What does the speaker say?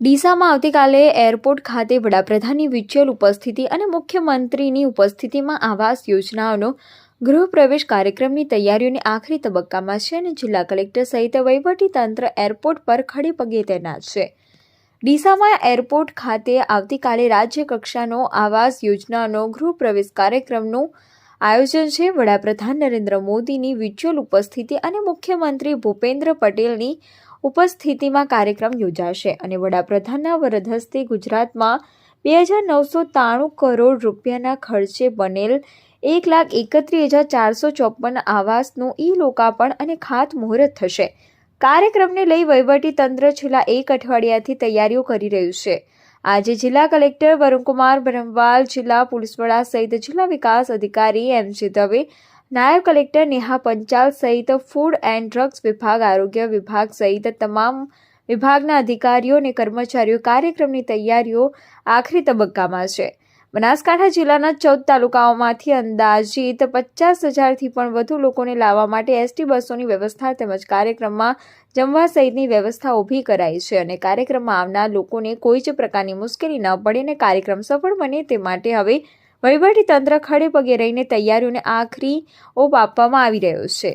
ડીસામાં આવતીકાલે એરપોર્ટ ખાતે વડાપ્રધાનની વિર્ચ્યુઅલ ઉપસ્થિતિ અને મુખ્યમંત્રીની ઉપસ્થિતિમાં આવાસ યોજનાઓનો ગૃહપ્રવેશ કાર્યક્રમની તૈયારીઓને આખરી તબક્કામાં છે અને જિલ્લા કલેક્ટર સહિત વહીવટીતંત્ર એરપોર્ટ પર ખડે પગે તૈનાત છે। ડીસામાં એરપોર્ટ ખાતે આવતીકાલે રાજ્ય કક્ષાનો આવાસ યોજનાનો ગૃહપ્રવેશ કાર્યક્રમનું આયોજન છે। વડાપ્રધાન નરેન્દ્ર મોદીની વિર્ચ્યુઅલ ઉપસ્થિતિ અને મુખ્યમંત્રી ભૂપેન્દ્ર પટેલની ઉપસ્થિતિમાં કાર્યક્રમ યોજાશે અને વડાપ્રધાનના વરદ હસ્તે ગુજરાતમાં 2993 કરોડ રૂપિયાના ખર્ચે બનેલ 1,31,454 આવાસનું ઈ-લોકાર્પણ અને ખાતમુહૂર્ત થશે। કાર્યક્રમને લઈ વહીવટીતંત્ર છેલ્લા એક અઠવાડિયાથી તૈયારીઓ કરી રહ્યું છે। આજે જિલ્લા કલેક્ટર વરુણકુમાર બરમવાલ, જિલ્લા પોલીસ વડા સહિત જિલ્લા વિકાસ અધિકારી એમ.જે. દવે, નાયબ કલેક્ટર નેહા પંચાલ સહિત ફૂડ એન્ડ ડ્રગ્સ વિભાગ, આરોગ્ય વિભાગ સહિત તમામ વિભાગના અધિકારીઓ અને કર્મચારીઓ કાર્યક્રમની તૈયારીઓ આખરી તબક્કામાં છે। બનાસકાંઠા જિલ્લાના 14 તાલુકાઓમાંથી અંદાજિત 50,000થી પણ વધુ લોકોને લાવવા માટે એસટી બસોની વ્યવસ્થા તેમજ કાર્યક્રમમાં જમવા સહિતની વ્યવસ્થા ઊભી કરાઈ છે અને કાર્યક્રમમાં આવનાર લોકોને કોઈ જ પ્રકારની મુશ્કેલી ન પડે અને કાર્યક્રમ સફળ બને તે માટે હવે વહીવટીતંત્ર ખડે પગે રહીને તૈયારીઓને આખરી ઓપ આપવામાં આવી રહ્યો છે।